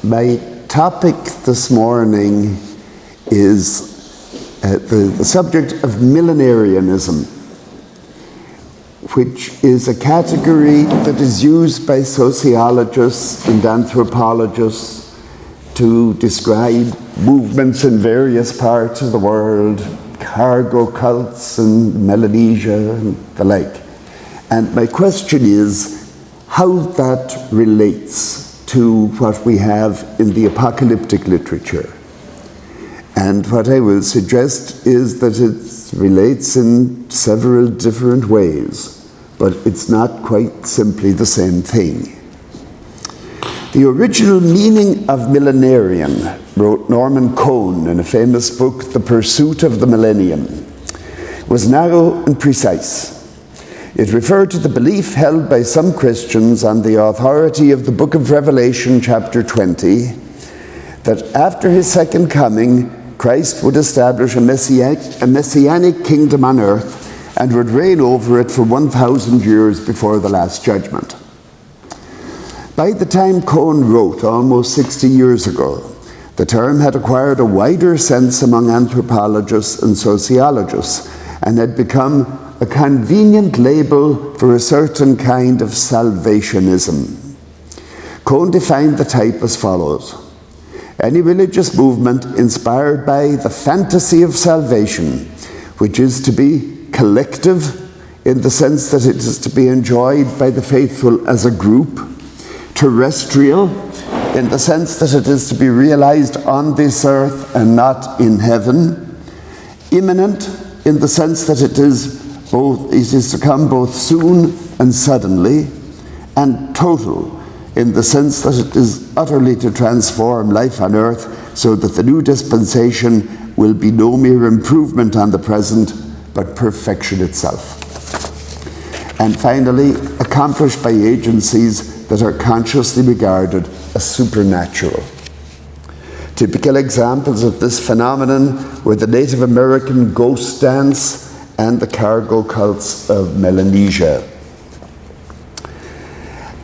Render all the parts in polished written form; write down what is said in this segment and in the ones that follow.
My topic this morning is the subject of millenarianism, which is a category that is used by sociologists and anthropologists to describe movements in various parts of the world, cargo cults in Melanesia and the like. And my question is how that relates to what we have in the apocalyptic literature. And what I will suggest is that it relates in several different ways, but it's not quite simply the same thing. The original meaning of millenarian, wrote Norman Cohn in a famous book, The Pursuit of the Millennium, was narrow and precise. It referred to the belief held by some Christians on the authority of the book of Revelation, chapter 20, that after his second coming, Christ would establish a messianic kingdom on earth and would reign over it for 1,000 years before the Last Judgment. By the time Cohn wrote, almost 60 years ago, the term had acquired a wider sense among anthropologists and sociologists and had become a convenient label for a certain kind of salvationism. Cohn defined the type as follows: any religious movement inspired by the fantasy of salvation, which is to be collective in the sense that it is to be enjoyed by the faithful as a group, terrestrial in the sense that it is to be realized on this earth and not in heaven, imminent in the sense that it is to come both soon and suddenly, and total in the sense that it is utterly to transform life on earth so that the new dispensation will be no mere improvement on the present, but perfection itself. And finally, accomplished by agencies that are consciously regarded as supernatural. Typical examples of this phenomenon were the Native American ghost dance and the cargo cults of Melanesia.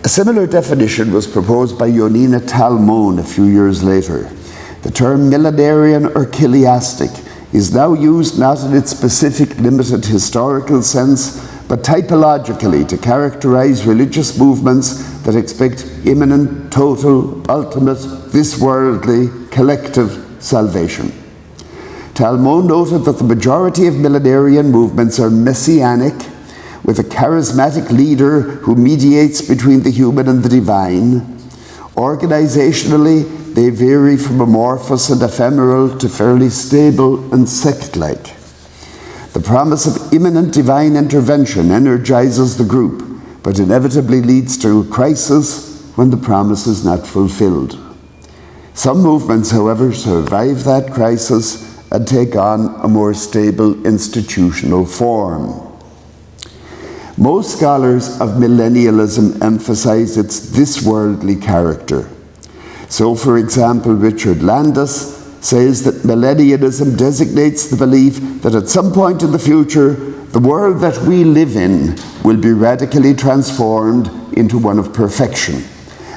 A similar definition was proposed by Yonina Talmon a few years later. The term millenarian or chiliastic is now used not in its specific limited historical sense, but typologically to characterize religious movements that expect imminent, total, ultimate, this-worldly, collective salvation. Talmon noted that the majority of millenarian movements are messianic, with a charismatic leader who mediates between the human and the divine. Organizationally, they vary from amorphous and ephemeral to fairly stable and sect-like. The promise of imminent divine intervention energizes the group, but inevitably leads to a crisis when the promise is not fulfilled. Some movements, however, survive that crisis and take on a more stable institutional form. Most scholars of millennialism emphasize its this-worldly character. So, for example, Richard Landis says that millennialism designates the belief that at some point in the future, the world that we live in will be radically transformed into one of perfection,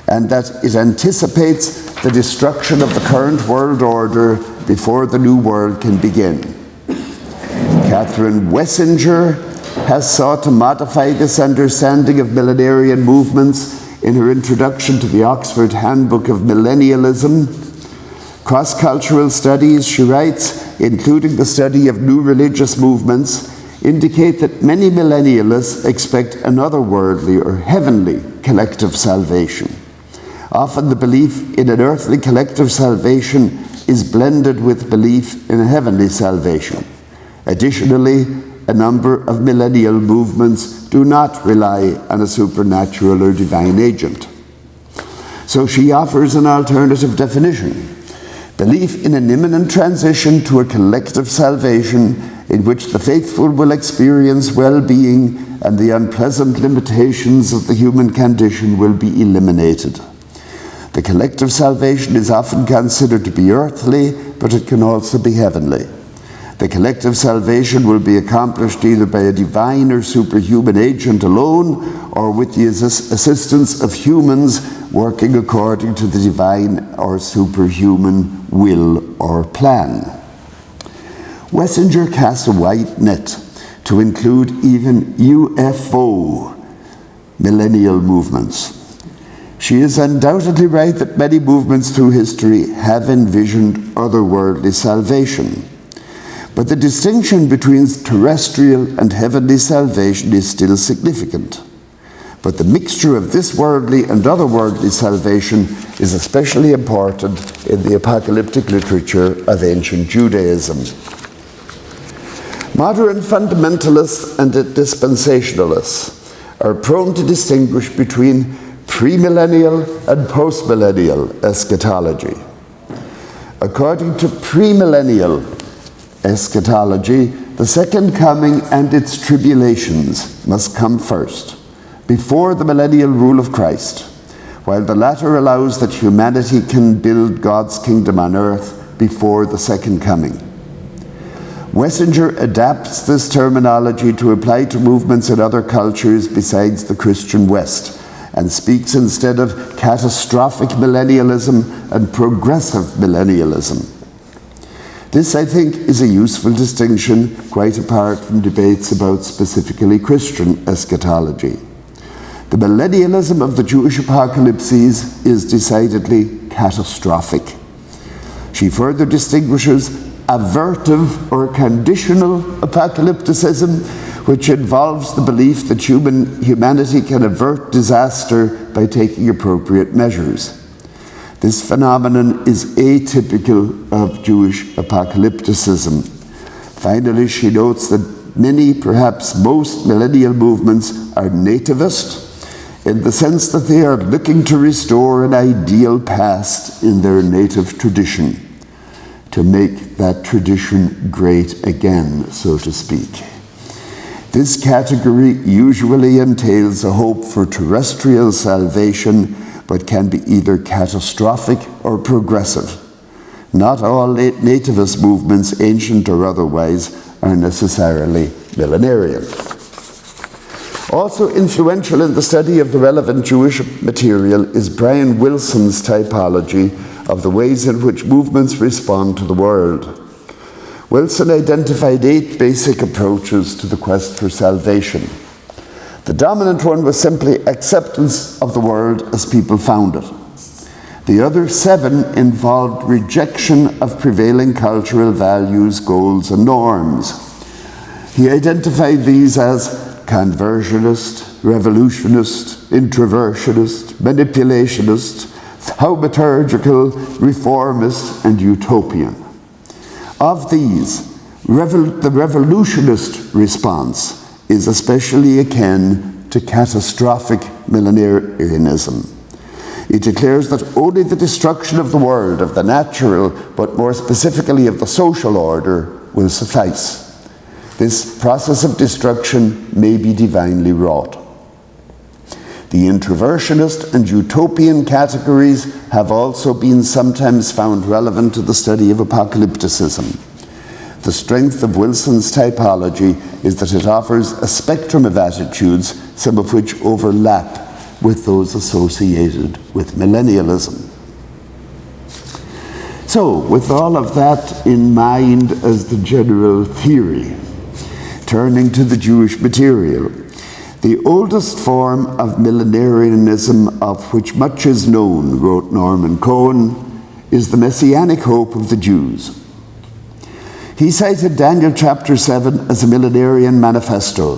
and that it anticipates the destruction of the current world order before the new world can begin. Catherine Wessinger has sought to modify this understanding of millenarian movements in her introduction to the Oxford Handbook of Millennialism. Cross-cultural studies, she writes, including the study of new religious movements, indicate that many millennialists expect an otherworldly or heavenly collective salvation. Often the belief in an earthly collective salvation is blended with belief in a heavenly salvation. Additionally, a number of millennial movements do not rely on a supernatural or divine agent. So she offers an alternative definition: belief in an imminent transition to a collective salvation in which the faithful will experience well-being and the unpleasant limitations of the human condition will be eliminated. The collective salvation is often considered to be earthly, but it can also be heavenly. The collective salvation will be accomplished either by a divine or superhuman agent alone, or with the assistance of humans working according to the divine or superhuman will or plan. Wessinger casts a wide net to include even UFO millennial movements. She is undoubtedly right that many movements through history have envisioned otherworldly salvation. But the distinction between terrestrial and heavenly salvation is still significant. But the mixture of this worldly and otherworldly salvation is especially important in the apocalyptic literature of ancient Judaism. Modern fundamentalists and dispensationalists are prone to distinguish between premillennial and postmillennial eschatology. According to premillennial eschatology, the second coming and its tribulations must come first, before the millennial rule of Christ, while the latter allows that humanity can build God's kingdom on earth before the second coming. Wessinger adapts this terminology to apply to movements in other cultures besides the Christian West, and speaks instead of catastrophic millennialism and progressive millennialism. This, I think, is a useful distinction, quite apart from debates about specifically Christian eschatology. The millennialism of the Jewish apocalypses is decidedly catastrophic. She further distinguishes avertive or conditional apocalypticism, which involves the belief that humanity can avert disaster by taking appropriate measures. This phenomenon is atypical of Jewish apocalypticism. Finally, she notes that many, perhaps most, millennial movements are nativist, in the sense that they are looking to restore an ideal past in their native tradition, to make that tradition great again, so to speak. This category usually entails a hope for terrestrial salvation, but can be either catastrophic or progressive. Not all nativist movements, ancient or otherwise, are necessarily millenarian. Also influential in the study of the relevant Jewish material is Brian Wilson's typology of the ways in which movements respond to the world. Wilson identified 8 basic approaches to the quest for salvation. The dominant one was simply acceptance of the world as people found it. The other 7 involved rejection of prevailing cultural values, goals, and norms. He identified these as conversionist, revolutionist, introversionist, manipulationist, thaumaturgical, reformist, and utopian. Of these, the revolutionist response is especially akin to catastrophic millenarianism. It declares that only the destruction of the world, of the natural, but more specifically of the social order, will suffice. This process of destruction may be divinely wrought. The introversionist and utopian categories have also been sometimes found relevant to the study of apocalypticism. The strength of Wilson's typology is that it offers a spectrum of attitudes, some of which overlap with those associated with millennialism. So, with all of that in mind as the general theory, turning to the Jewish material, the oldest form of millenarianism, of which much is known, wrote Norman Cohen, is the messianic hope of the Jews. He cited Daniel chapter 7 as a millenarian manifesto,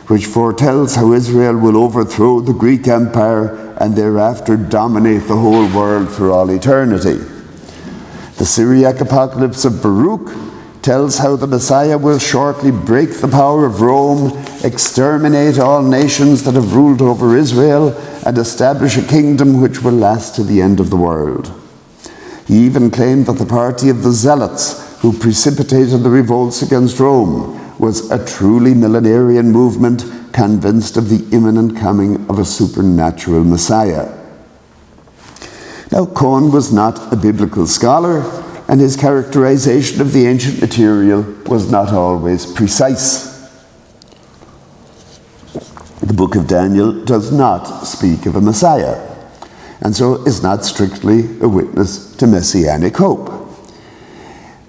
which foretells how Israel will overthrow the Greek Empire and thereafter dominate the whole world for all eternity. The Syriac apocalypse of Baruch tells how the Messiah will shortly break the power of Rome, exterminate all nations that have ruled over Israel, and establish a kingdom which will last to the end of the world. He even claimed that the party of the Zealots, who precipitated the revolts against Rome, was a truly millenarian movement convinced of the imminent coming of a supernatural Messiah. Now, Cohen was not a biblical scholar, and his characterization of the ancient material was not always precise. The book of Daniel does not speak of a Messiah, and so is not strictly a witness to messianic hope.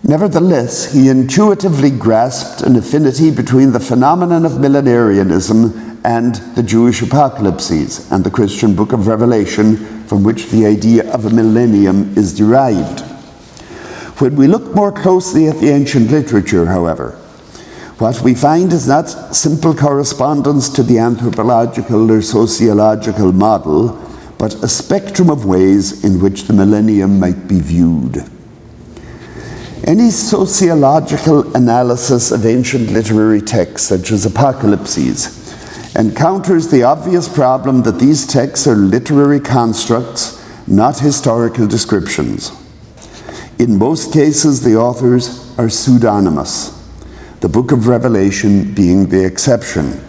Nevertheless, he intuitively grasped an affinity between the phenomenon of millenarianism and the Jewish apocalypses and the Christian book of Revelation, from which the idea of a millennium is derived. When we look more closely at the ancient literature, however, what we find is not simple correspondence to the anthropological or sociological model, but a spectrum of ways in which the millennium might be viewed. Any sociological analysis of ancient literary texts, such as apocalypses, encounters the obvious problem that these texts are literary constructs, not historical descriptions. In most cases, the authors are pseudonymous, the book of Revelation being the exception.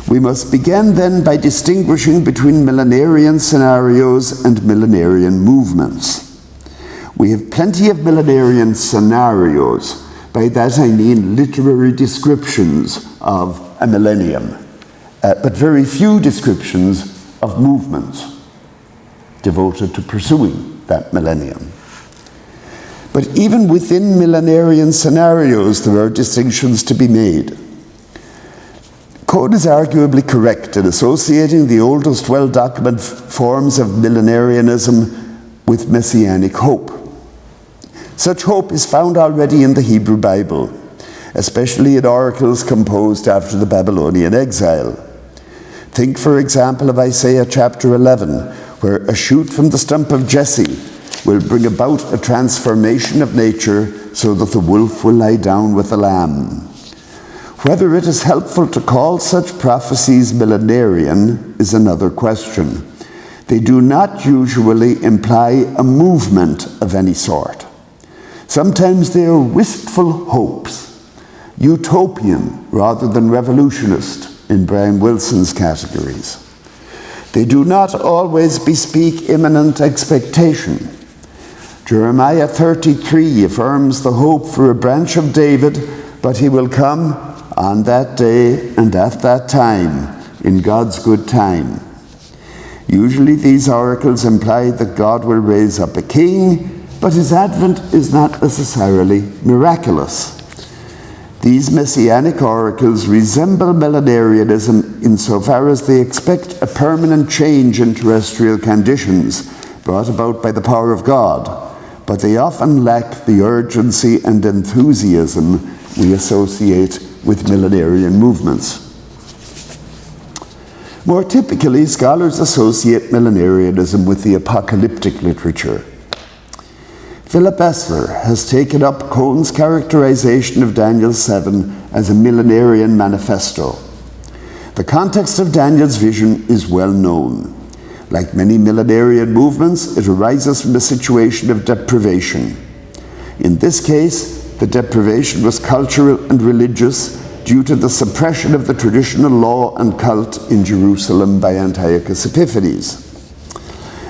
We must begin then by distinguishing between millenarian scenarios and millenarian movements. We have plenty of millenarian scenarios. By that I mean literary descriptions of a millennium, but very few descriptions of movements devoted to pursuing that millennium. But even within millenarian scenarios, there are distinctions to be made. Cohn is arguably correct in associating the oldest well-documented forms of millenarianism with messianic hope. Such hope is found already in the Hebrew Bible, especially in oracles composed after the Babylonian exile. Think, for example, of Isaiah chapter 11, where a shoot from the stump of Jesse will bring about a transformation of nature so that the wolf will lie down with the lamb. Whether it is helpful to call such prophecies millenarian is another question. They do not usually imply a movement of any sort. Sometimes they are wistful hopes, utopian rather than revolutionist in Brian Wilson's categories. They do not always bespeak imminent expectation. Jeremiah 33 affirms the hope for a branch of David, but he will come on that day and at that time, in God's good time. Usually these oracles imply that God will raise up a king, but his advent is not necessarily miraculous. These messianic oracles resemble millenarianism insofar as they expect a permanent change in terrestrial conditions brought about by the power of God, but they often lack the urgency and enthusiasm we associate with millenarian movements. More typically, scholars associate millenarianism with the apocalyptic literature. Philip Esler has taken up Cohn's characterization of Daniel 7 as a millenarian manifesto. The context of Daniel's vision is well known. Like many millenarian movements, it arises from a situation of deprivation. In this case, the deprivation was cultural and religious due to the suppression of the traditional law and cult in Jerusalem by Antiochus Epiphanes.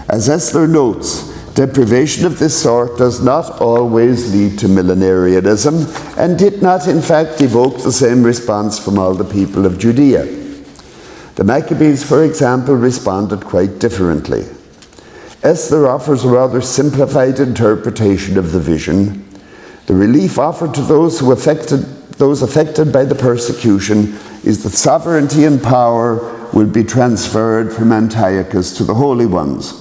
As Esler notes, deprivation of this sort does not always lead to millenarianism and did not in fact evoke the same response from all the people of Judea. The Maccabees, for example, responded quite differently. Esler offers a rather simplified interpretation of the vision. The relief offered to those affected by the persecution is that sovereignty and power will be transferred from Antiochus to the holy ones.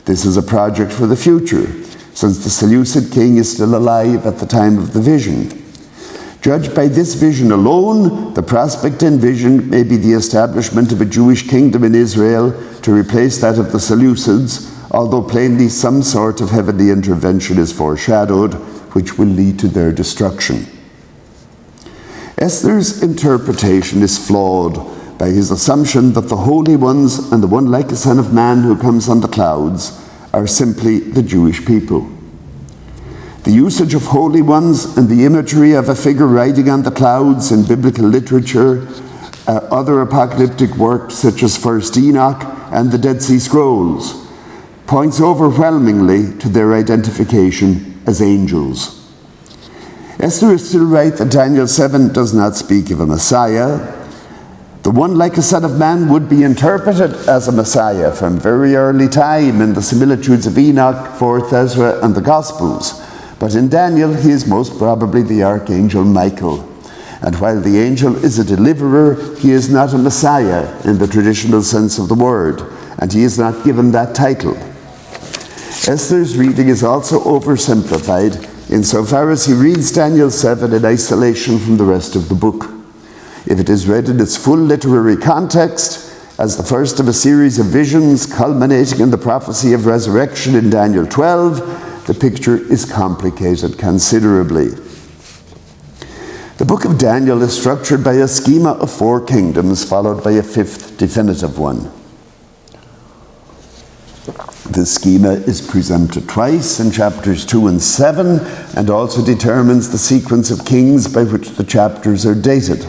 This is a project for the future, since the Seleucid king is still alive at the time of the vision. Judged by this vision alone, the prospect envisioned may be the establishment of a Jewish kingdom in Israel to replace that of the Seleucids, although plainly some sort of heavenly intervention is foreshadowed, which will lead to their destruction. Esler's interpretation is flawed by his assumption that the holy ones and the one like a son of man who comes on the clouds are simply the Jewish people. The usage of holy ones and the imagery of a figure riding on the clouds in biblical literature, other apocalyptic works such as First Enoch and the Dead Sea Scrolls, points overwhelmingly to their identification as angels. Esther is still right that Daniel 7 does not speak of a Messiah. The one like a son of man would be interpreted as a Messiah from very early time in the similitudes of Enoch, 4th Ezra, and the Gospels. But in Daniel, he is most probably the archangel Michael. And while the angel is a deliverer, he is not a Messiah in the traditional sense of the word, and he is not given that title. Esther's reading is also oversimplified insofar as he reads Daniel 7 in isolation from the rest of the book. If it is read in its full literary context, as the first of a series of visions culminating in the prophecy of resurrection in Daniel 12, the picture is complicated considerably. The book of Daniel is structured by a schema of 4 kingdoms, followed by a 5th definitive one. This schema is presented twice in chapters 2 and 7, and also determines the sequence of kings by which the chapters are dated.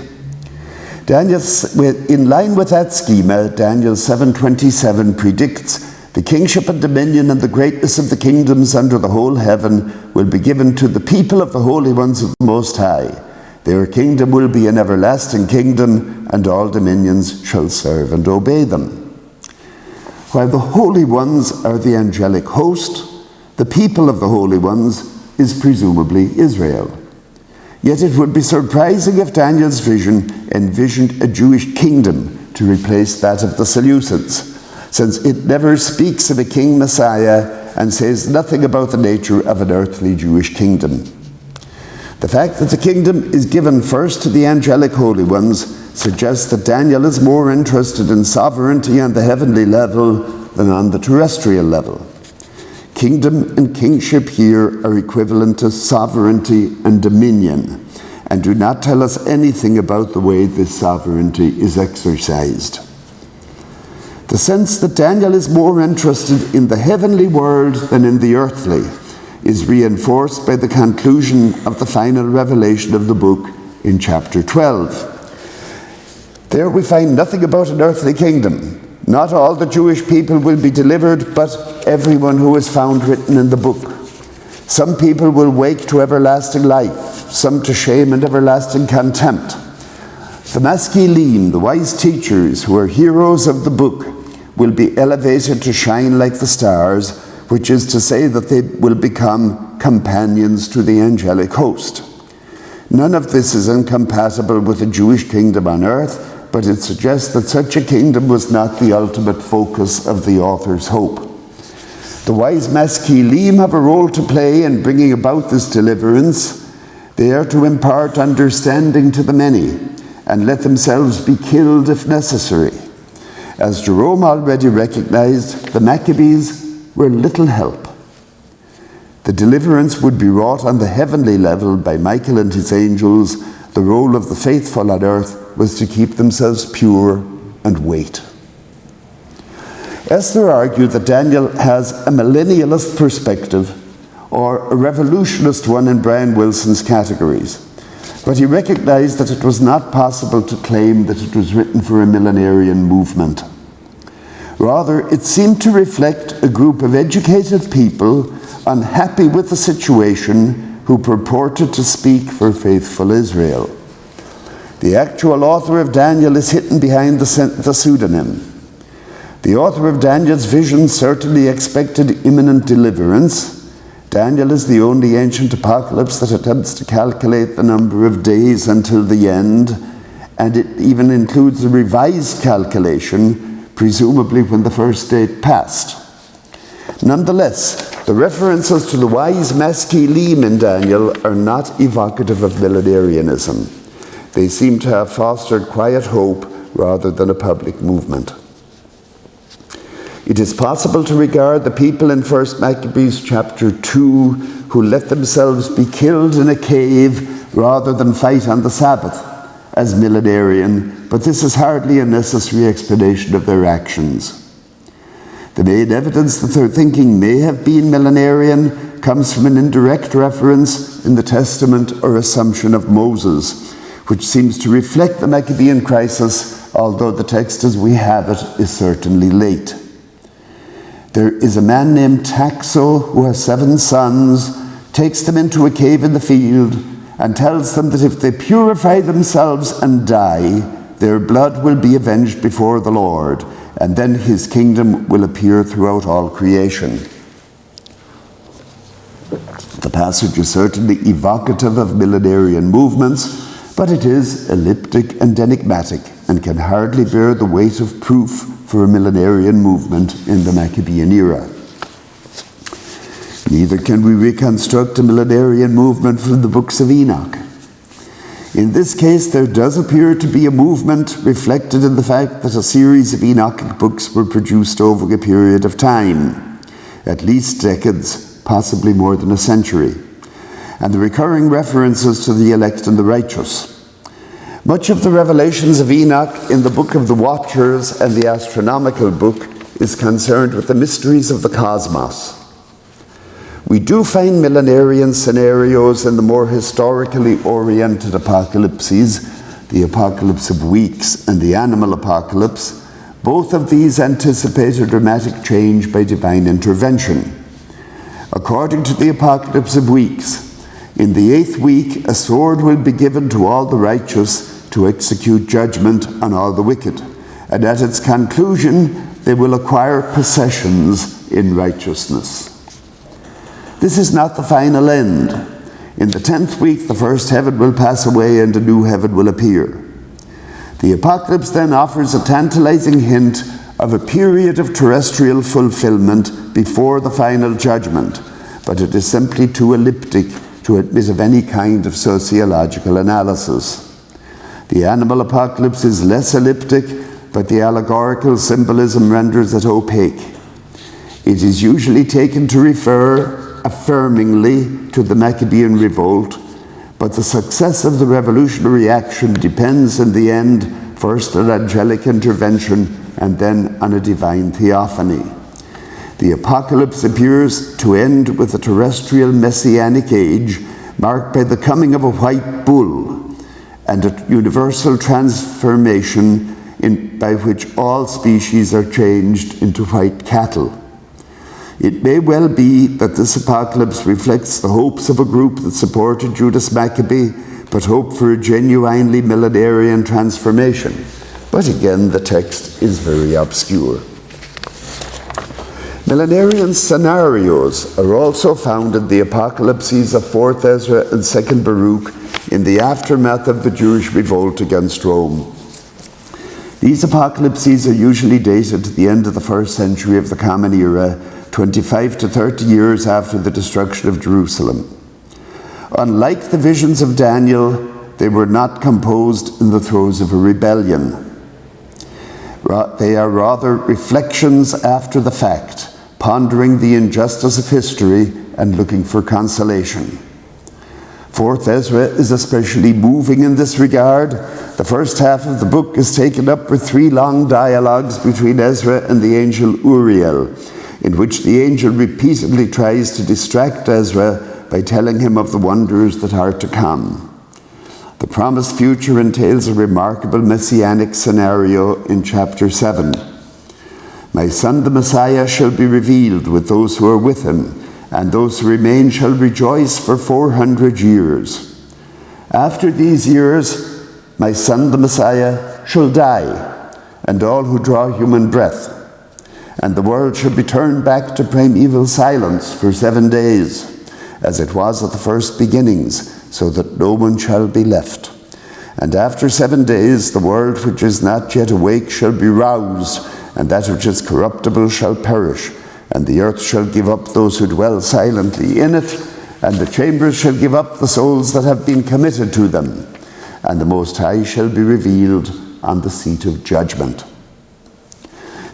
In line with that schema, Daniel 7:27 predicts the kingship and dominion and the greatness of the kingdoms under the whole heaven will be given to the people of the holy ones of the Most High. Their kingdom will be an everlasting kingdom, and all dominions shall serve and obey them. While the holy ones are the angelic host, the people of the holy ones is presumably Israel. Yet it would be surprising if Daniel's vision envisioned a Jewish kingdom to replace that of the Seleucids, since it never speaks of a king Messiah and says nothing about the nature of an earthly Jewish kingdom. The fact that the kingdom is given first to the angelic holy ones suggests that Daniel is more interested in sovereignty on the heavenly level than on the terrestrial level. Kingdom and kingship here are equivalent to sovereignty and dominion, and do not tell us anything about the way this sovereignty is exercised. The sense that Daniel is more interested in the heavenly world than in the earthly is reinforced by the conclusion of the final revelation of the book in chapter 12. There we find nothing about an earthly kingdom. Not all the Jewish people will be delivered, but everyone who is found written in the book. Some people will wake to everlasting life, some to shame and everlasting contempt. The Maskilim, the wise teachers who are heroes of the book, will be elevated to shine like the stars, which is to say that they will become companions to the angelic host. None of this is incompatible with a Jewish kingdom on earth, but it suggests that such a kingdom was not the ultimate focus of the author's hope. The wise Maskilim have a role to play in bringing about this deliverance. They are to impart understanding to the many and let themselves be killed if necessary. As Jerome already recognized, the Maccabees were little help. The deliverance would be wrought on the heavenly level by Michael and his angels. The role of the faithful on earth was to keep themselves pure and wait. Esther argued that Daniel has a millennialist perspective, or a revolutionist one in Brian Wilson's categories, but he recognized that it was not possible to claim that it was written for a millenarian movement. Rather, it seemed to reflect a group of educated people unhappy with the situation who purported to speak for faithful Israel. The actual author of Daniel is hidden behind the pseudonym. The author of Daniel's vision certainly expected imminent deliverance. Daniel is the only ancient apocalypse that attempts to calculate the number of days until the end, and it even includes a revised calculation, presumably when the first date passed. Nonetheless, the references to the wise Maskilim in Daniel are not evocative of millenarianism. They seem to have fostered quiet hope rather than a public movement. It is possible to regard the people in 1 Maccabees chapter 2 who let themselves be killed in a cave rather than fight on the Sabbath as millenarian, but this is hardly a necessary explanation of their actions. The main evidence that their thinking may have been millenarian comes from an indirect reference in the Testament or assumption of Moses, which seems to reflect the Maccabean crisis, although the text as we have it is certainly late. There is a man named Taxo who has 7 sons. takes them into a cave in the field and tells them that if they purify themselves and die, their blood will be avenged before the Lord, and then his kingdom will appear throughout all creation. The passage is certainly evocative of millenarian movements, but it is elliptic and enigmatic and can hardly bear the weight of proof for a millenarian movement in the Maccabean era. Neither can we reconstruct a millenarian movement from the books of Enoch. In this case, there does appear to be a movement reflected in the fact that a series of Enochic books were produced over a period of time, at least decades, possibly more than a century, and the recurring references to the elect and the righteous. Much of the revelations of Enoch in the Book of the Watchers and the Astronomical Book is concerned with the mysteries of the cosmos. We do find millenarian scenarios in the more historically oriented apocalypses, the Apocalypse of Weeks and the Animal Apocalypse. Both of these anticipate a dramatic change by divine intervention. According to the Apocalypse of Weeks, in the 8th week, a sword will be given to all the righteous to execute judgment on all the wicked, and at its conclusion, they will acquire possessions in righteousness. This is not the final end. In the 10th week, the first heaven will pass away and a new heaven will appear. The Apocalypse then offers a tantalizing hint of a period of terrestrial fulfillment before the final judgment, but it is simply too elliptic to admit of any kind of sociological analysis. The Animal Apocalypse is less elliptic, but the allegorical symbolism renders it opaque. It is usually taken to refer affirmingly to the Maccabean revolt, but the success of the revolutionary action depends in the end first on angelic intervention and then on a divine theophany. The Apocalypse appears to end with a terrestrial messianic age marked by the coming of a white bull and a universal transformation by which all species are changed into white cattle. It may well be that this apocalypse reflects the hopes of a group that supported Judas Maccabee, but hoped for a genuinely millenarian transformation. But again, the text is very obscure. Millenarian scenarios are also found in the apocalypses of 4th Ezra and 2nd Baruch in the aftermath of the Jewish revolt against Rome. These apocalypses are usually dated to the end of the 1st century of the Common Era, 25 to 30 years after the destruction of Jerusalem. Unlike the visions of Daniel, they were not composed in the throes of a rebellion. They are rather reflections after the fact, pondering the injustice of history and looking for consolation. 4th Ezra is especially moving in this regard. The first half of the book is taken up with 3 long dialogues between Ezra and the angel Uriel, in which the angel repeatedly tries to distract Ezra by telling him of the wonders that are to come. The promised future entails a remarkable messianic scenario in chapter 7. My son the Messiah shall be revealed with those who are with him, and those who remain shall rejoice for 400 years. After these years, my son the Messiah shall die, and all who draw human breath, and the world shall be turned back to primeval silence for 7 days, as it was at the first beginnings, so that no one shall be left. And after 7 days, the world which is not yet awake shall be roused, and that which is corruptible shall perish, and the earth shall give up those who dwell silently in it, and the chambers shall give up the souls that have been committed to them, and the Most High shall be revealed on the seat of judgment.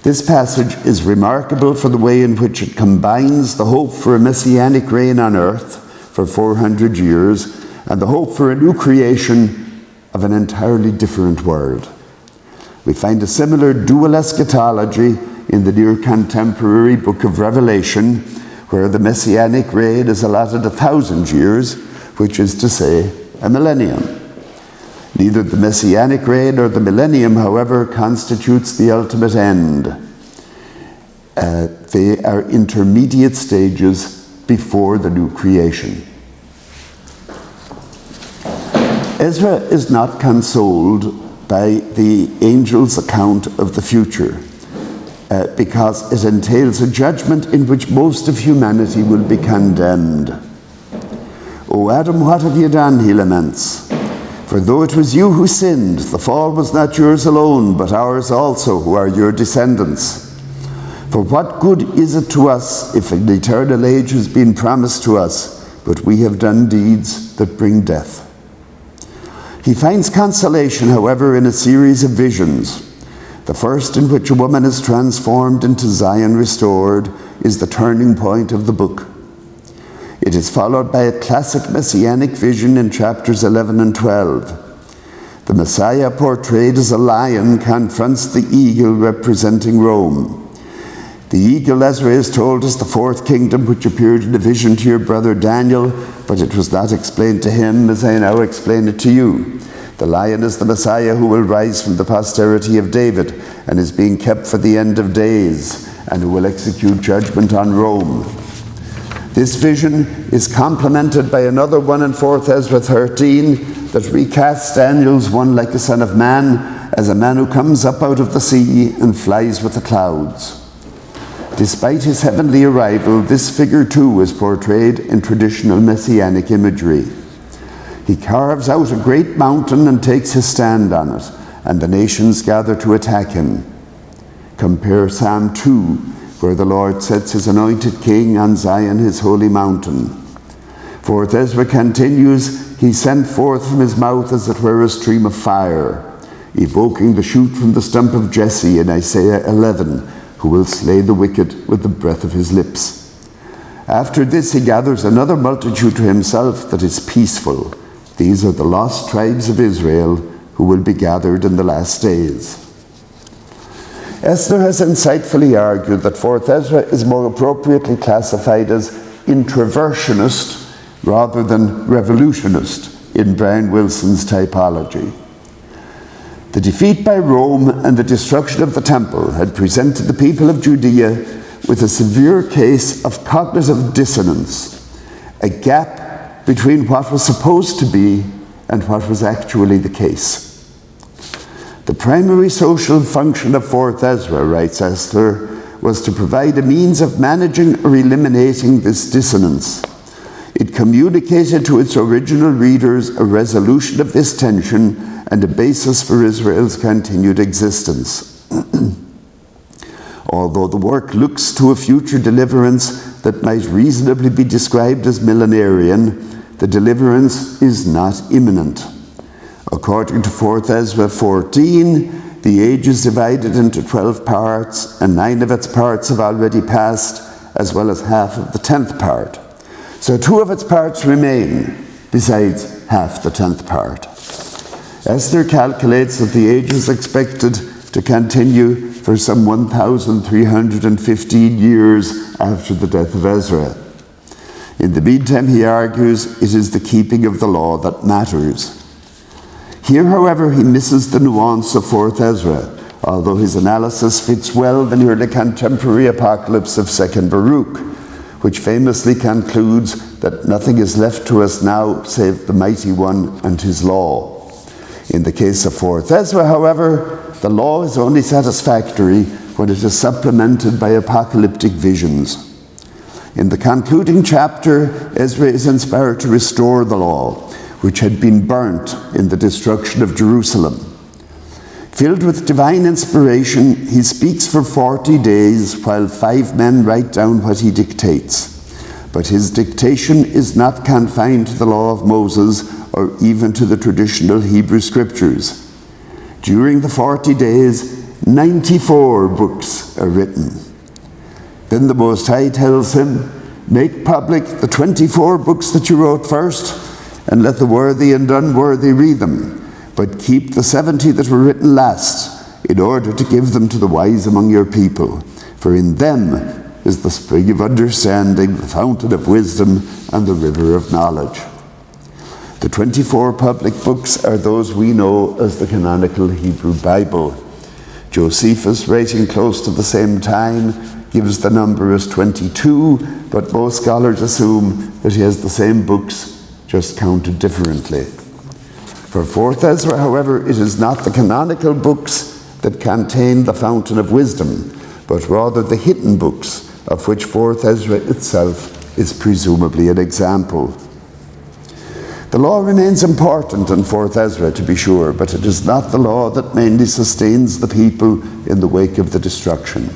This passage is remarkable for the way in which it combines the hope for a messianic reign on earth for 400 years and the hope for a new creation of an entirely different world. We find a similar dual eschatology in the near contemporary book of Revelation, where the messianic reign is allotted 1,000 years, which is to say, a millennium. Neither the messianic reign nor the millennium, however, constitutes the ultimate end. They are intermediate stages before the new creation. Ezra is not consoled by the angel's account of the future because it entails a judgment in which most of humanity will be condemned. "O Adam, what have you done?" he laments. "For though it was you who sinned, the fall was not yours alone, but ours also, who are your descendants. For what good is it to us if an eternal age has been promised to us, but we have done deeds that bring death?" He finds consolation, however, in a series of visions. The first, in which a woman is transformed into Zion restored, is the turning point of the book. It is followed by a classic messianic vision in chapters 11 and 12. The Messiah, portrayed as a lion, confronts the eagle representing Rome. The eagle, Ezra is told, is the fourth kingdom which appeared in a vision to your brother Daniel, but it was not explained to him as I now explain it to you. The lion is the Messiah who will rise from the posterity of David and is being kept for the end of days, and who will execute judgment on Rome. This vision is complemented by another one in 4th Ezra 13 that recasts Daniel's one like a son of man as a man who comes up out of the sea and flies with the clouds. Despite his heavenly arrival, this figure too is portrayed in traditional messianic imagery. He carves out a great mountain and takes his stand on it, and the nations gather to attack him. Compare Psalm 2, where the Lord sets his anointed king on Zion, his holy mountain. 4th Ezra continues, "He sent forth from his mouth as it were a stream of fire, evoking the shoot from the stump of Jesse in Isaiah 11, who will slay the wicked with the breath of his lips. After this he gathers another multitude to himself that is peaceful. These are the lost tribes of Israel, who will be gathered in the last days." Esther has insightfully argued that 4th Ezra is more appropriately classified as introversionist rather than revolutionist in Brian Wilson's typology. The defeat by Rome and the destruction of the temple had presented the people of Judea with a severe case of cognitive dissonance, a gap between what was supposed to be and what was actually the case. The primary social function of 4th Ezra, writes Esther, was to provide a means of managing or eliminating this dissonance. It communicated to its original readers a resolution of this tension and a basis for Israel's continued existence. Although the work looks to a future deliverance that might reasonably be described as millenarian, the deliverance is not imminent. According to 4th Ezra 14, the age is divided into 12 parts, and 9 of its parts have already passed, as well as half of the 10th part. So 2 of its parts remain, besides half the 10th part. Esther calculates that the age is expected to continue for some 1,315 years after the death of Ezra. In the meantime, he argues, it is the keeping of the law that matters. Here, however, he misses the nuance of 4th Ezra, although his analysis fits well the nearly contemporary apocalypse of 2nd Baruch, which famously concludes that nothing is left to us now save the Mighty One and his law. In the case of 4th Ezra, however, the law is only satisfactory when it is supplemented by apocalyptic visions. In the concluding chapter, Ezra is inspired to restore the law, which had been burnt in the destruction of Jerusalem. Filled with divine inspiration, he speaks for 40 days while 5 men write down what he dictates. But his dictation is not confined to the law of Moses or even to the traditional Hebrew scriptures. During the 40 days, 94 books are written. Then the Most High tells him, "Make public the 24 books that you wrote first, and let the worthy and unworthy read them, but keep the 70 that were written last, in order to give them to the wise among your people. For in them is the spring of understanding, the fountain of wisdom, and the river of knowledge." The 24 public books are those we know as the canonical Hebrew Bible. Josephus, writing close to the same time, gives the number as 22, but most scholars assume that he has the same books, just counted differently. For 4th Ezra, however, it is not the canonical books that contain the fountain of wisdom, but rather the hidden books, of which 4th Ezra itself is presumably an example. The law remains important in 4th Ezra, to be sure, but it is not the law that mainly sustains the people in the wake of the destruction.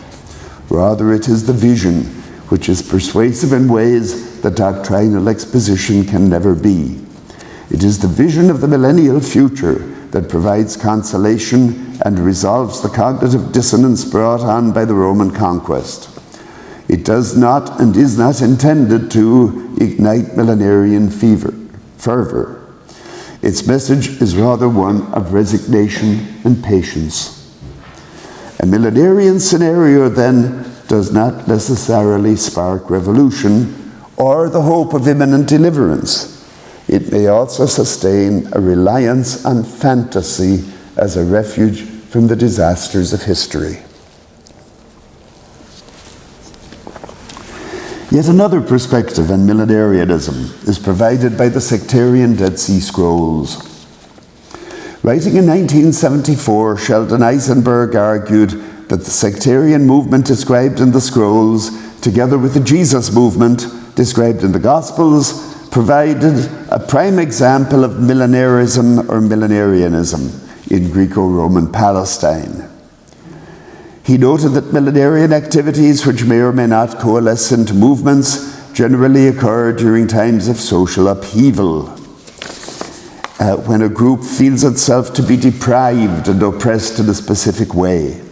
Rather, it is the vision, which is persuasive in ways that doctrinal exposition can never be. It is the vision of the millennial future that provides consolation and resolves the cognitive dissonance brought on by the Roman conquest. It does not and is not intended to ignite millenarian fervor. Its message is rather one of resignation and patience. A millenarian scenario, then, does not necessarily spark revolution or the hope of imminent deliverance. It may also sustain a reliance on fantasy as a refuge from the disasters of history. Yet another perspective on millenarianism is provided by the sectarian Dead Sea Scrolls. Writing in 1974, Sheldon Eisenberg argued that the sectarian movement described in the scrolls, together with the Jesus movement described in the Gospels, provided a prime example of millenarism or millenarianism in Greco-Roman Palestine. He noted that millenarian activities, which may or may not coalesce into movements, generally occur during times of social upheaval, when a group feels itself to be deprived and oppressed in a specific way.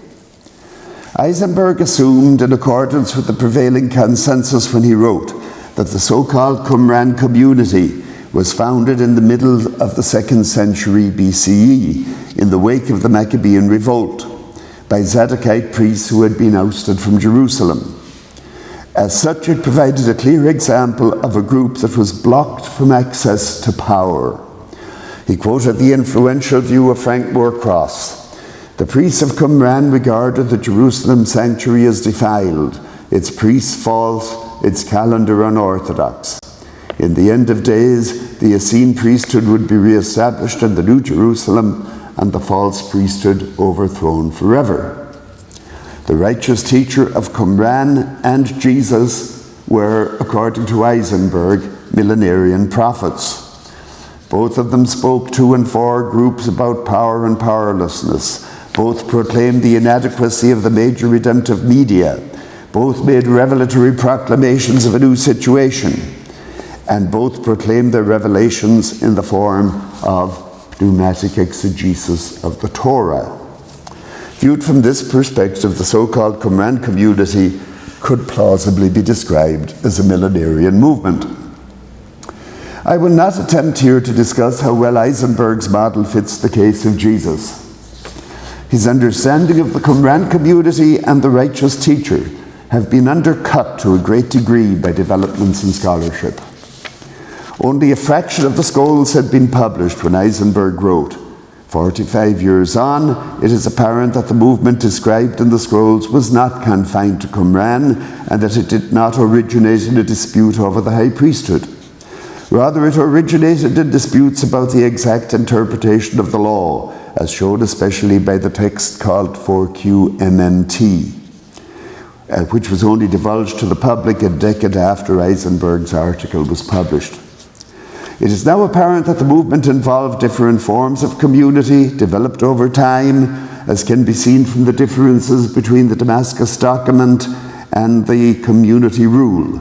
Eisenberg assumed, in accordance with the prevailing consensus when he wrote, that the so-called Qumran community was founded in the middle of the 2nd century BCE, in the wake of the Maccabean revolt, by Zadokite priests who had been ousted from Jerusalem. As such, it provided a clear example of a group that was blocked from access to power. He quoted the influential view of Frank Moorcross. The priests of Qumran regarded the Jerusalem sanctuary as defiled, its priests false, its calendar unorthodox. In the end of days, the Essene priesthood would be re-established in the New Jerusalem and the false priesthood overthrown forever. The righteous teacher of Qumran and Jesus were, according to Eisenberg, millenarian prophets. Both of them spoke to and for groups about power and powerlessness. Both proclaimed the inadequacy of the major redemptive media. Both made revelatory proclamations of a new situation. And both proclaimed their revelations in the form of pneumatic exegesis of the Torah. Viewed from this perspective, the so-called Qumran community could plausibly be described as a millenarian movement. I will not attempt here to discuss how well Eisenberg's model fits the case of Jesus. His understanding of the Qumran community and the righteous teacher have been undercut to a great degree by developments in scholarship. Only a fraction of the scrolls had been published when Eisenberg wrote. 45 years on, it is apparent that the movement described in the scrolls was not confined to Qumran and that it did not originate in a dispute over the high priesthood. Rather, it originated in disputes about the exact interpretation of the law, as shown especially by the text called 4QMMT, which was only divulged to the public a decade after Eisenberg's article was published. It is now apparent that the movement involved different forms of community developed over time, as can be seen from the differences between the Damascus document and the community rule.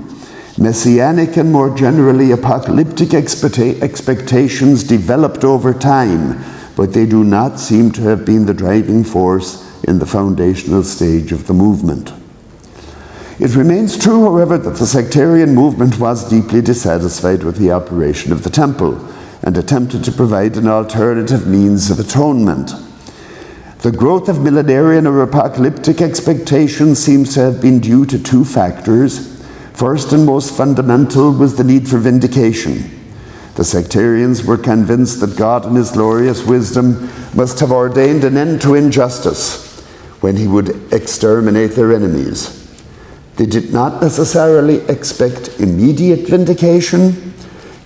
Messianic and more generally apocalyptic expectations developed over time, but they do not seem to have been the driving force in the foundational stage of the movement. It remains true, however, that the sectarian movement was deeply dissatisfied with the operation of the temple and attempted to provide an alternative means of atonement. The growth of millenarian or apocalyptic expectations seems to have been due to two factors. First and most fundamental was the need for vindication. The sectarians were convinced that God in his glorious wisdom must have ordained an end to injustice when he would exterminate their enemies. They did not necessarily expect immediate vindication.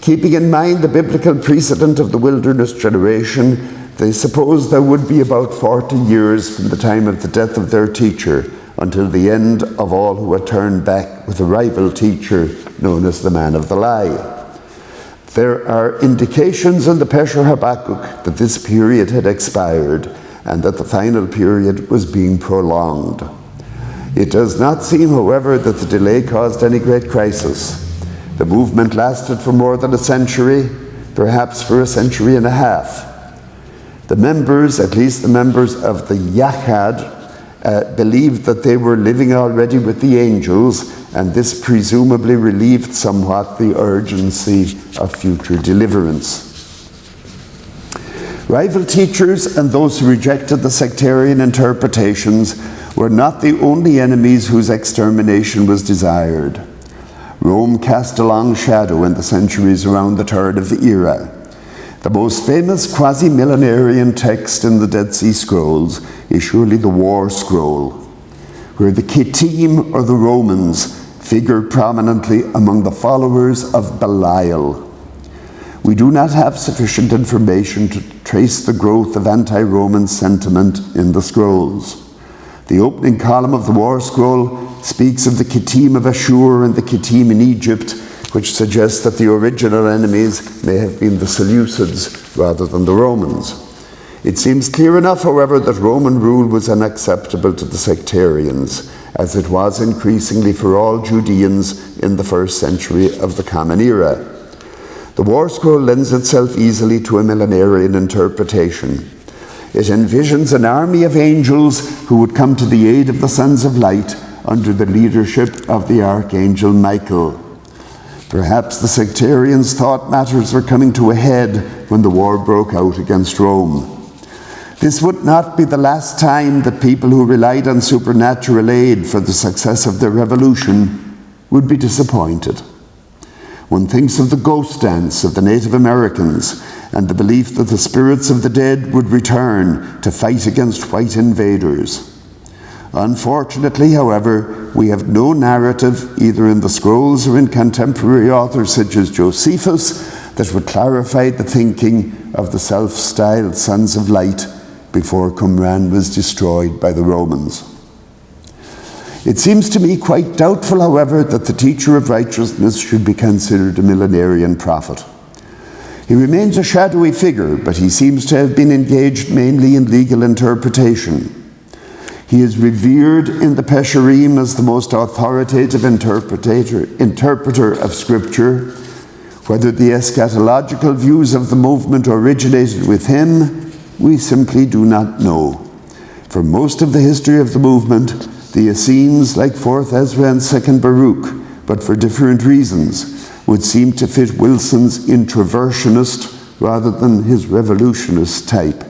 Keeping in mind the biblical precedent of the wilderness generation, they supposed there would be about 40 years from the time of the death of their teacher until the end of all who had turned back with a rival teacher known as the man of the lie. There are indications in the Pesher Habakkuk that this period had expired and that the final period was being prolonged. It does not seem, however, that the delay caused any great crisis. The movement lasted for more than a century, perhaps for a century and a half. The members, at least the members of the Yachad, believed that they were living already with the angels, and this presumably relieved somewhat the urgency of future deliverance. Rival teachers and those who rejected the sectarian interpretations were not the only enemies whose extermination was desired. Rome cast a long shadow in the centuries around the turn of the era. The most famous quasi-millenarian text in the Dead Sea Scrolls is surely the War Scroll, where the Kittim, or the Romans, figure prominently among the followers of Belial. We do not have sufficient information to trace the growth of anti-Roman sentiment in the scrolls. The opening column of the War Scroll speaks of the Kittim of Ashur and the Kittim in Egypt, which suggests that the original enemies may have been the Seleucids rather than the Romans. It seems clear enough, however, that Roman rule was unacceptable to the sectarians, as it was increasingly for all Judeans in the first century of the Common Era. The War Scroll lends itself easily to a millenarian interpretation. It envisions an army of angels who would come to the aid of the sons of light under the leadership of the archangel Michael. Perhaps the sectarians thought matters were coming to a head when the war broke out against Rome. This would not be the last time that people who relied on supernatural aid for the success of their revolution would be disappointed. One thinks of the ghost dance of the Native Americans and the belief that the spirits of the dead would return to fight against white invaders. Unfortunately, however, we have no narrative, either in the scrolls or in contemporary authors such as Josephus, that would clarify the thinking of the self-styled Sons of Light before Qumran was destroyed by the Romans. It seems to me quite doubtful, however, that the teacher of righteousness should be considered a millenarian prophet. He remains a shadowy figure, but he seems to have been engaged mainly in legal interpretation. He is revered in the Pesherim as the most authoritative interpreter of Scripture. Whether the eschatological views of the movement originated with him, we simply do not know. For most of the history of the movement, the Essenes, like 4th Ezra and 2nd Baruch, but for different reasons, would seem to fit Wilson's introversionist rather than his revolutionist type,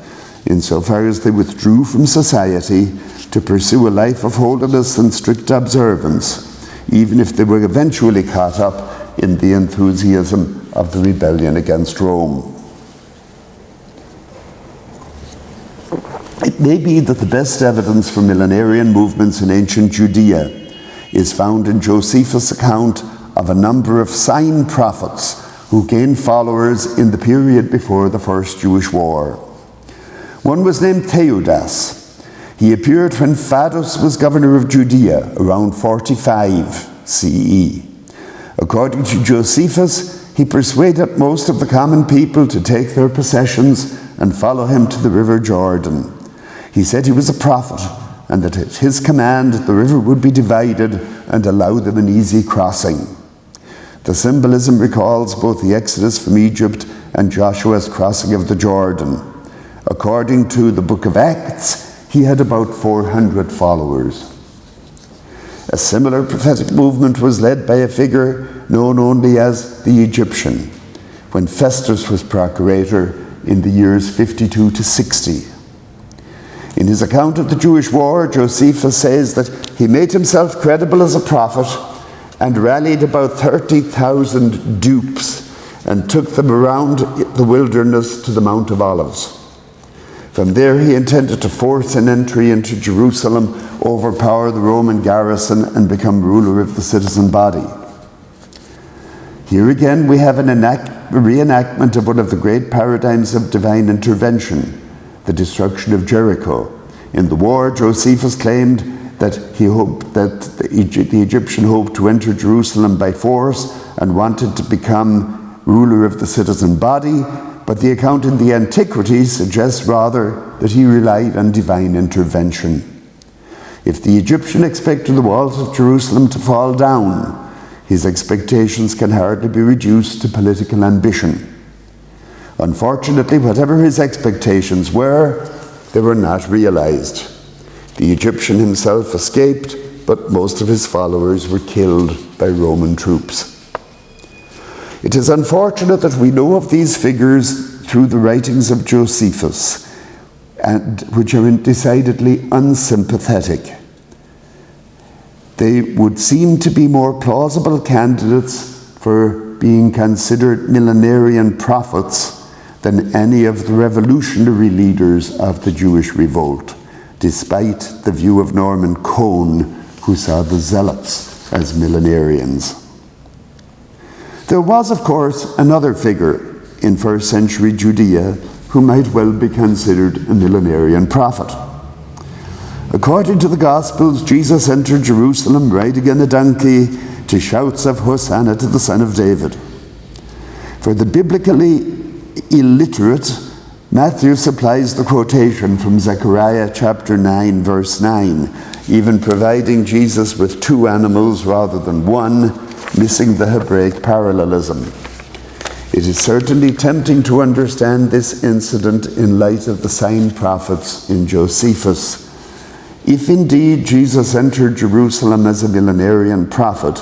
insofar as they withdrew from society to pursue a life of holiness and strict observance, even if they were eventually caught up in the enthusiasm of the rebellion against Rome. It may be that the best evidence for millenarian movements in ancient Judea is found in Josephus' account of a number of sign prophets who gained followers in the period before the First Jewish War. One was named Theudas. He appeared when Fadus was governor of Judea around 45 CE. According to Josephus, he persuaded most of the common people to take their possessions and follow him to the river Jordan. He said he was a prophet, and that at his command the river would be divided and allow them an easy crossing. The symbolism recalls both the exodus from Egypt and Joshua's crossing of the Jordan. According to the book of Acts, he had about 400 followers. A similar prophetic movement was led by a figure known only as the Egyptian, when Festus was procurator in the years 52 to 60. In his account of the Jewish war, Josephus says that he made himself credible as a prophet and rallied about 30,000 dupes and took them around the wilderness to the Mount of Olives. From there he intended to force an entry into Jerusalem, overpower the Roman garrison, and become ruler of the citizen body. Here again we have a reenactment of one of the great paradigms of divine intervention, the destruction of Jericho. In the war, Josephus claimed that he hoped that the Egyptian hoped to enter Jerusalem by force and wanted to become ruler of the citizen body, but the account in the Antiquities suggests rather that he relied on divine intervention. If the Egyptian expected the walls of Jerusalem to fall down, his expectations can hardly be reduced to political ambition. Unfortunately, whatever his expectations were, they were not realized. The Egyptian himself escaped, but most of his followers were killed by Roman troops. It is unfortunate that we know of these figures through the writings of Josephus, and which are decidedly unsympathetic. They would seem to be more plausible candidates for being considered millenarian prophets than any of the revolutionary leaders of the Jewish revolt, despite the view of Norman Cohn, who saw the Zealots as millenarians. There was, of course, another figure in first century Judea who might well be considered a millenarian prophet. According to the Gospels, Jesus entered Jerusalem riding on a donkey to shouts of Hosanna to the Son of David. For the biblically illiterate, Matthew supplies the quotation from Zechariah chapter 9, verse 9, even providing Jesus with two animals rather than one, missing the Hebraic parallelism. It is certainly tempting to understand this incident in light of the sign prophets in Josephus. If indeed Jesus entered Jerusalem as a millenarian prophet,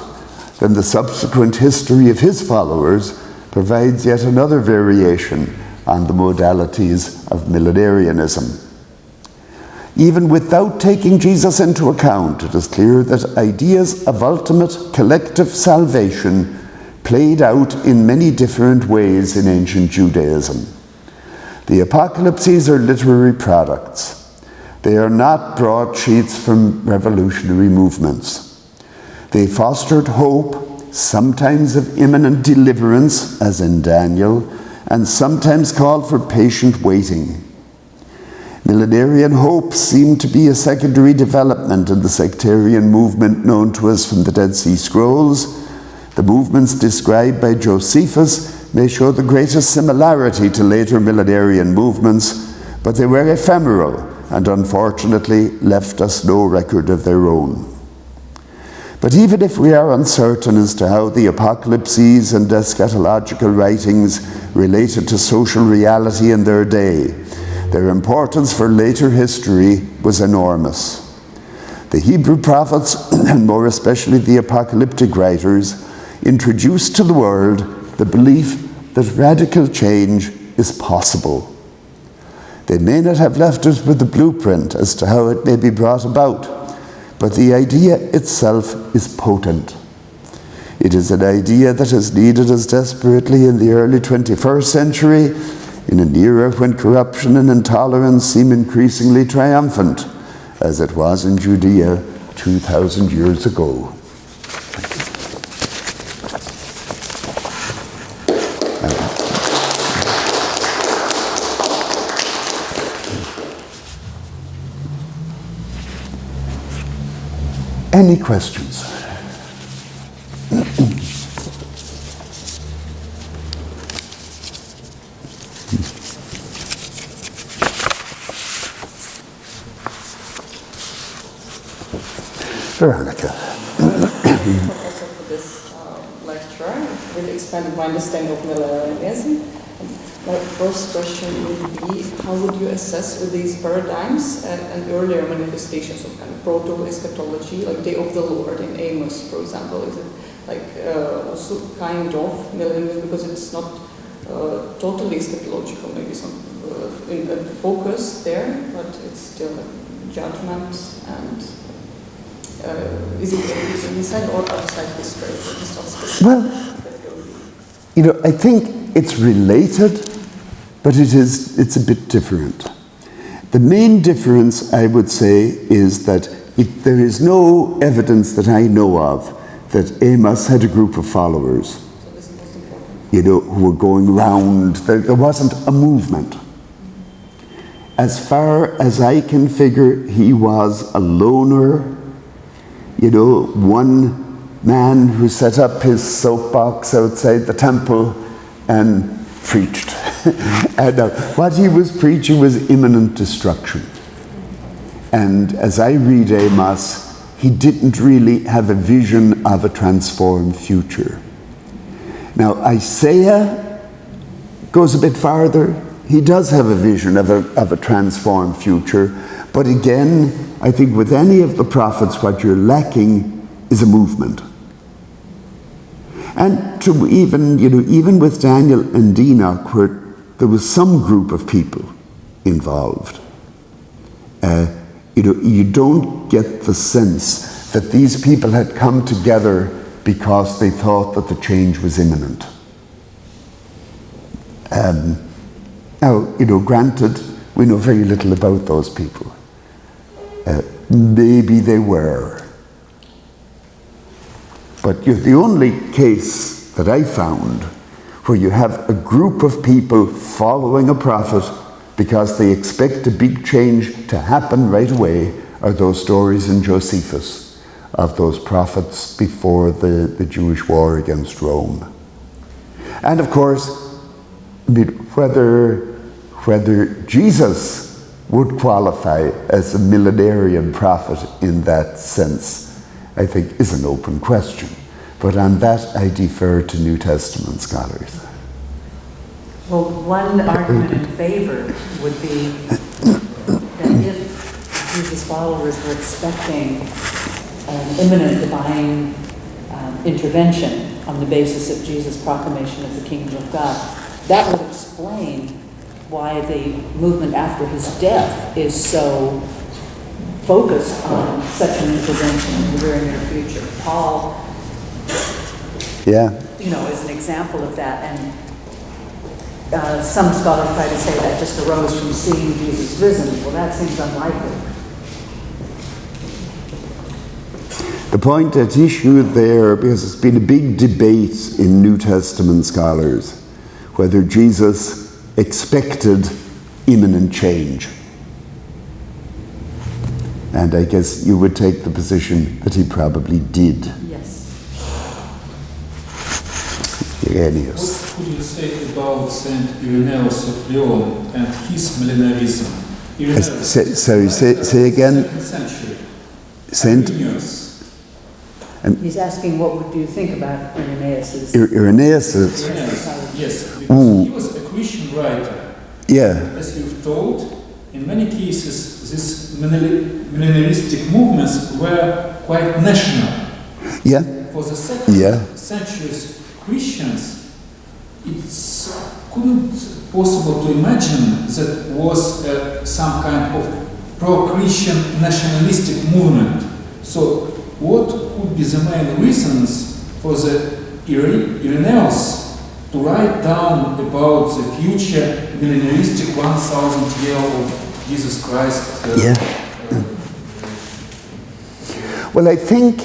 then the subsequent history of his followers provides yet another variation on the modalities of millenarianism. Even without taking Jesus into account, it is clear that ideas of ultimate collective salvation played out in many different ways in ancient Judaism. The apocalypses are literary products. They are not broadsheets from revolutionary movements. They fostered hope, sometimes of imminent deliverance, as in Daniel, and sometimes called for patient waiting. Millenarian hopes seem to be a secondary development in the sectarian movement known to us from the Dead Sea Scrolls. The movements described by Josephus may show the greatest similarity to later millenarian movements, but they were ephemeral and unfortunately left us no record of their own. But even if we are uncertain as to how the apocalypses and eschatological writings related to social reality in their day, their importance for later history was enormous. The Hebrew prophets, and more especially the apocalyptic writers, introduced to the world the belief that radical change is possible. They may not have left us with a blueprint as to how it may be brought about, but the idea itself is potent. It is an idea that is needed as desperately in the early 21st century, in an era when corruption and intolerance seem increasingly triumphant, as it was in Judea 2,000 years ago. Any questions? Veronica. Professor, for this lecture, really expanded my understanding of millenarianism. My first question would be, how would you assess with these paradigms and earlier manifestations of kind of proto-eschatology, like Day of the Lord in Amos, for example? Is it like also kind of millenarianism, because it's not totally eschatological, maybe some in focus there, but it's still judgment and is it inside or outside history? Well, I think it's related, but it's a bit different. The main difference, I would say, is that there is no evidence that I know of that Amos had a group of followers. So this is who were going round. There wasn't a movement. As far as I can figure, he was a loner, one man who set up his soapbox outside the temple and preached. And what he was preaching was imminent destruction. And as I read Amos, he didn't really have a vision of a transformed future. Now, Isaiah goes a bit farther. He does have a vision of a transformed future. But again, I think with any of the prophets, what you're lacking is a movement. And to even with Daniel and Enoch, where there was some group of people involved, you don't get the sense that these people had come together because they thought that the change was imminent. Now, granted, we know very little about those people. Maybe they were. But the only case that I found where you have a group of people following a prophet because they expect a big change to happen right away are those stories in Josephus of those prophets before the Jewish war against Rome. And of course, whether Jesus would qualify as a millenarian prophet in that sense, I think, is an open question. But on that, I defer to New Testament scholars. Well, one argument in favor would be that if Jesus' followers were expecting an imminent divine intervention on the basis of Jesus' proclamation of the kingdom of God, that would explain why the movement after his death is so focused on such an intervention in the very near future. Paul, is an example of that, and some scholars try to say that just arose from seeing Jesus risen. Well, that seems unlikely. The point at issue there, because it's been a big debate in New Testament scholars, whether Jesus expected imminent change. And I guess you would take the position that he probably did. Yes. Irenaeus. What could you say about Saint Irenaeus of Lyon and his millenarism? Say again. 2nd century. Saint Irenaeus. He's asking what would you think about Irenaeus'? Irenaeus. Yes, because he was a Christian writer. Yeah. As you've told, in many cases, these millenaristic movements were quite national. Yeah. For the 2nd century's Christians, it's couldn't possible to imagine that was some kind of pro-Christian nationalistic movement. So what could be the main reasons for the Irenaeus to write down about the future millenaristic 1,000 year of Jesus Christ? Well, I think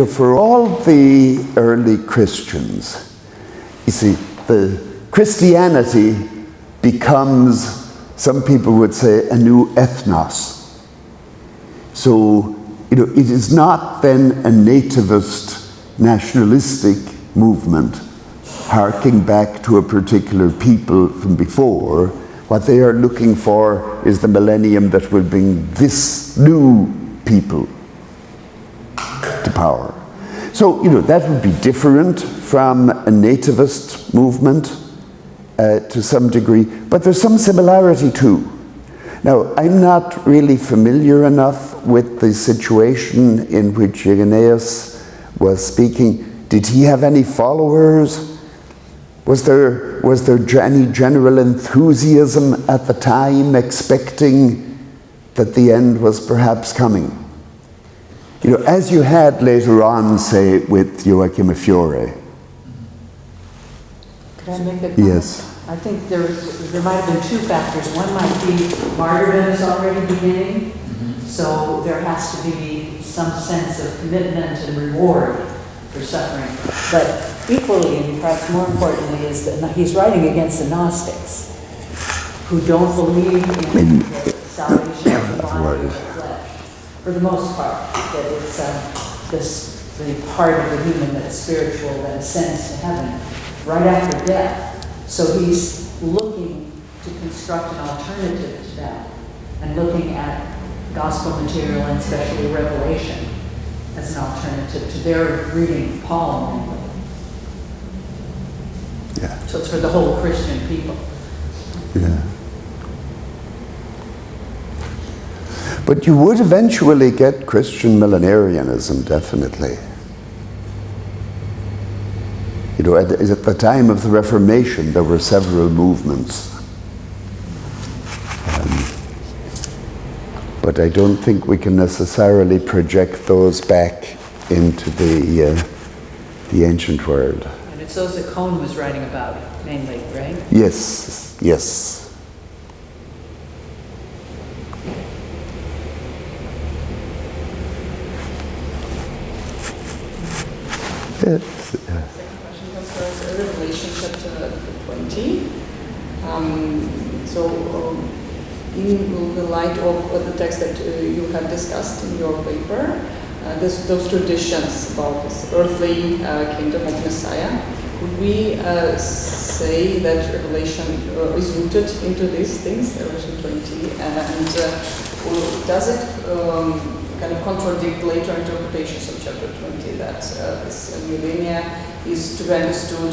for all the early Christians, you see, the Christianity becomes, some people would say, a new ethnos. So, it is not then a nativist, nationalistic movement harking back to a particular people from before. What they are looking for is the millennium that will bring this new people to power. So, that would be different from a nativist movement to some degree, but there's some similarity too. Now, I'm not really familiar enough with the situation in which Irenaeus was speaking. Did he have any followers? Was there any general enthusiasm at the time, expecting that the end was perhaps coming? As you had later on, say, with Joachim of Fiore. Could I make a comment? Yes. I think there might have been two factors. One might be martyrdom is already beginning, so there has to be some sense of commitment and reward for suffering. But equally and perhaps more importantly is that he's writing against the Gnostics, who don't believe in the salvation of the body or the flesh, for the most part, that it's the part of the human that's spiritual that ascends to heaven right after death. So he's looking to construct an alternative to that, and looking at gospel material and especially Revelation as an alternative to their reading Paul mainly. Yeah. So it's for the whole Christian people. Yeah. But you would eventually get Christian millenarianism, definitely. You know, at the time of the Reformation, there were several movements. But I don't think we can necessarily project those back into the ancient world. And it's those that Cohn was writing about mainly, right? Yes, yes. Second question concerns Revelation chapter 20. In the light of the text that you have discussed in your paper, those traditions about this earthly kingdom of Messiah, would we say that Revelation is rooted into these things, Revelation 20, and does it kind of contradict later interpretations of chapter 20 that this millennia is to be understood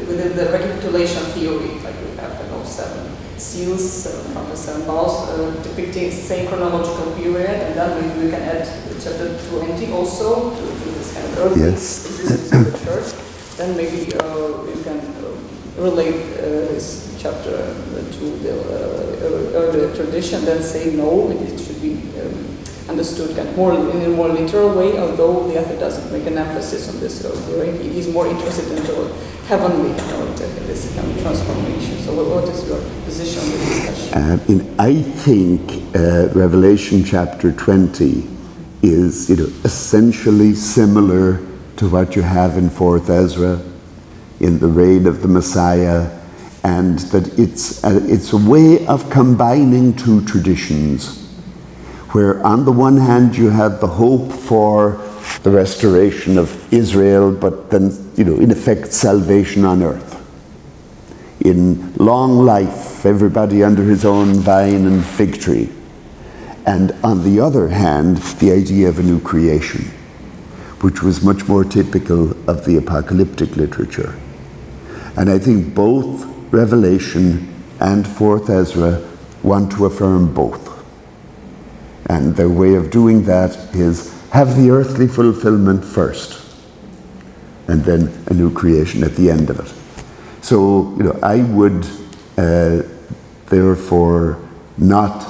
within the recapitulation theory, like we have the 7 seals from the 7 bowls depicting the same chronological period, and then maybe we can add chapter 20 also to this kind of early existence of the church. Then maybe you can relate this chapter to the earlier tradition, then say no, it should be understood kind of in a more literal way, although the author doesn't make an emphasis on this theory. He's more interested in the heavenly, this kind of transformation. So what is your position on this discussion? I think Revelation chapter 20 is essentially similar to what you have in 4th Ezra, in the reign of the Messiah, and that it's a way of combining two traditions, where on the one hand you have the hope for the restoration of Israel, but then, in effect, salvation on earth. In long life, everybody under his own vine and fig tree. And on the other hand, the idea of a new creation, which was much more typical of the apocalyptic literature. And I think both Revelation and 4th Ezra want to affirm both. And their way of doing that is have the earthly fulfillment first, and then a new creation at the end of it. So, I would therefore not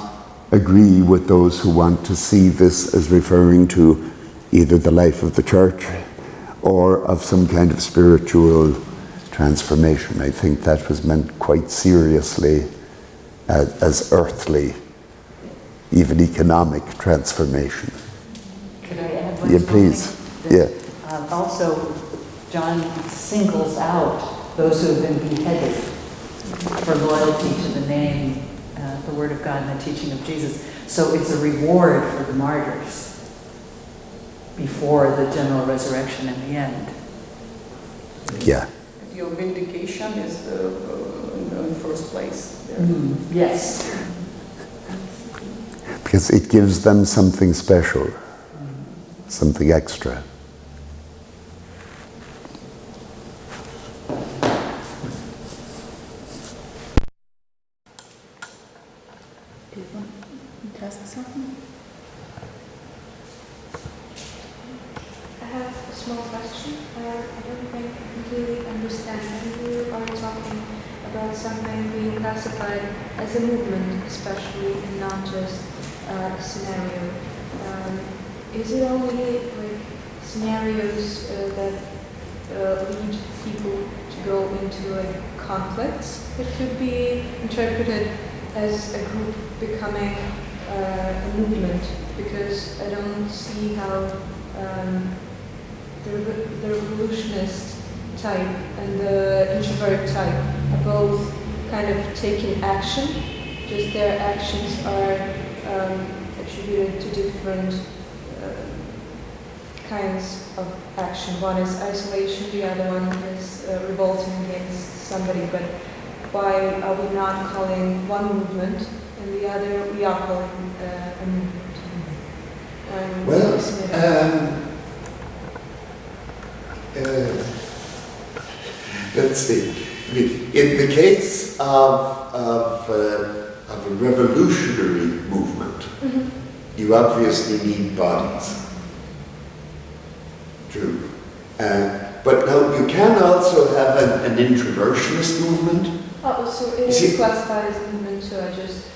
agree with those who want to see this as referring to either the life of the church or of some kind of spiritual transformation. I think that was meant quite seriously as earthly, even economic transformation. Could I add one Yeah, small please. thing? Yeah. Also, John singles out those who have been beheaded for loyalty to the name, the Word of God and the teaching of Jesus. So it's a reward for the martyrs before the general resurrection in the end. Yeah. Your vindication is in the first place there. Yes. Because it gives them something special, something extra. Do you want to ask something? I have a small question. I don't think I completely understand. When you are talking about something being classified as a movement, especially, and not just a scenario, is it only like scenarios that lead people to go into like conflicts that could be interpreted as a group becoming a movement? Because I don't see how the revolutionist type and the introvert type are both kind of taking action, just their actions are attributed to different kinds of action. One is isolation, the other one is revolting against somebody, but why are we not calling one movement and the other we are calling a movement? Let's see. In the case of a revolutionary movement, you obviously need bodies. True. But now you can also have an introversionist movement. Oh, so it is classified as a movement too, I just...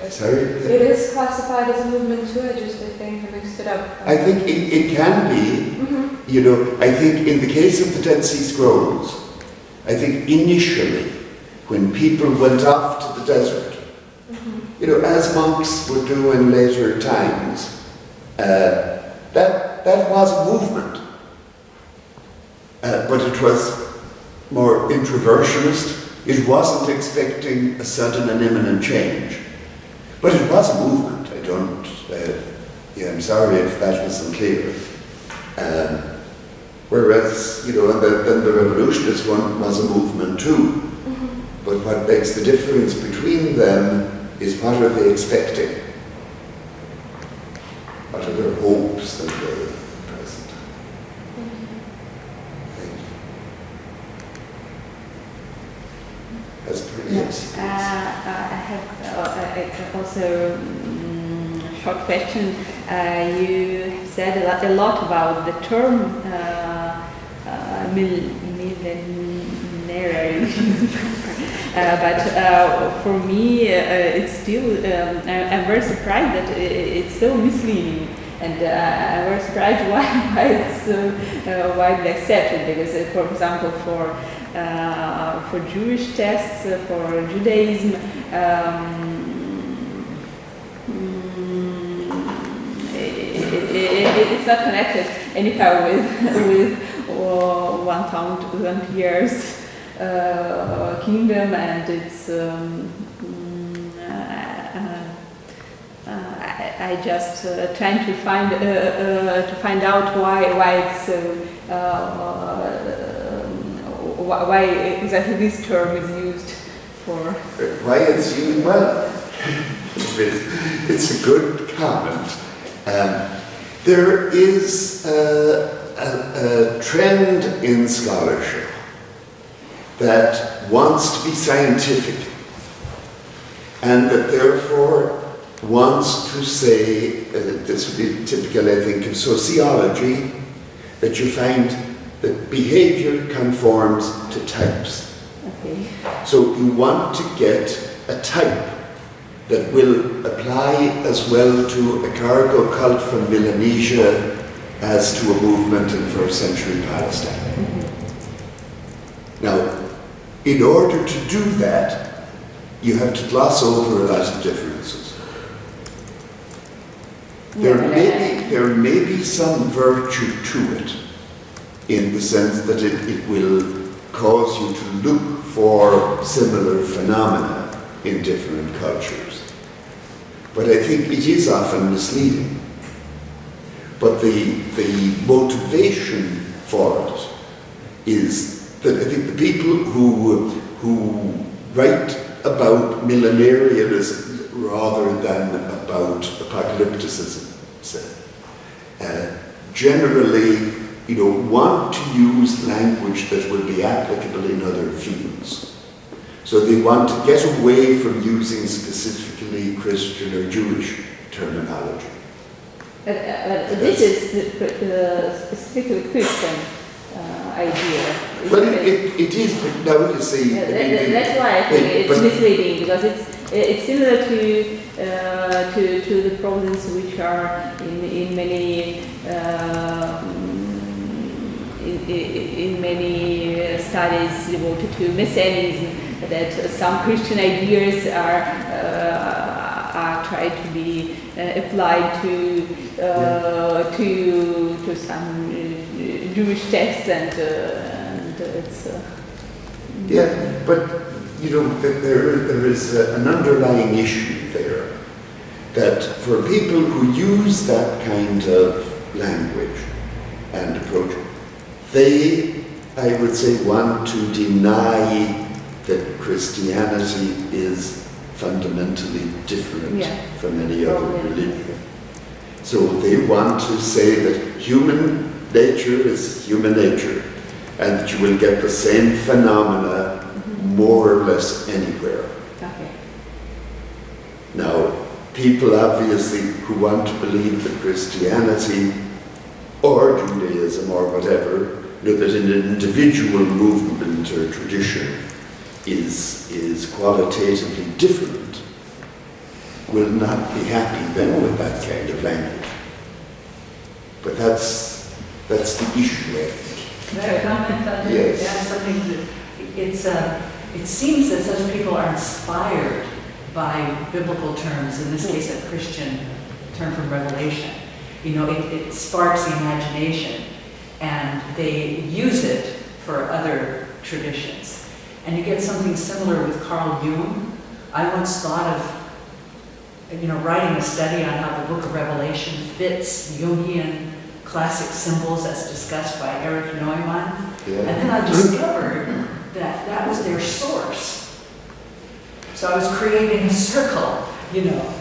Sorry? It is classified as a movement too, I think I mixed it up. I think it can be, you know, I think in the case of the Dead Sea Scrolls, I think initially, when people went off to the desert, you know, as monks would do in later times, that was a movement. But it was more introversionist. It wasn't expecting a sudden and imminent change. But it was a movement. I'm sorry if that was unclear. Whereas, you know, then the revolutionist one was a movement too. But what makes the difference between them is what are they expecting? What are their hopes and their present? That's pretty Yes. I have also a short question. You have said a lot about the term millenarian, but for me, it's still. I'm very surprised that it's so misleading, and I'm very surprised why it's so widely accepted. Because, for example, for Jewish texts, for Judaism, it's not connected anyhow with 1,000 years kingdom, and it's I just trying to find out why it's so why exactly this term is used for. Why it's used? Well, it's a good comment. There is a trend in scholarship that wants to be scientific and that therefore wants to say, this would be typical, I think, of sociology, that you find that behavior conforms to types. Okay. So you want to get a type that will apply as well to a cargo cult from Melanesia as to a movement in first century Palestine. Now, in order to do that, you have to gloss over a lot of differences. There may be some virtue to it, in the sense that it will cause you to look for similar phenomena in different cultures. But I think it is often misleading. But the motivation for it is that I think the people who write about millenarianism rather than about apocalypticism, say, generally, want to use language that will be applicable in other fields. So they want to get away from using specifically Christian or Jewish terminology. This is the specifically Christian idea. Well, it is, but now you see... that's why I think it's misleading, because it's similar to the problems which are in many in many studies devoted to messianism, that some Christian ideas are tried to be applied to some Jewish texts, and it's. Yeah, but you know, there is an underlying issue there, that for people who use that kind of language and approach, they, I would say, want to deny that Christianity is fundamentally different from any other religion. So they want to say that human nature is human nature, and that you will get the same phenomena more or less anywhere. Okay. Now, people obviously who want to believe that Christianity or Judaism or whatever, know that an individual movement or tradition is qualitatively different, will not be happy then with that kind of language. But that's the issue, I think. Can I comment on this? Yes. Yeah, something that it seems that such people are inspired by biblical terms, in this case a Christian term from Revelation. You know, it sparks the imagination, and they use it for other traditions. And you get something similar with Carl Jung. I once thought of, you know, writing a study on how the book of Revelation fits Jungian classic symbols as discussed by Erich Neumann. Yeah. And then I discovered that that was their source. So I was creating a circle, you know.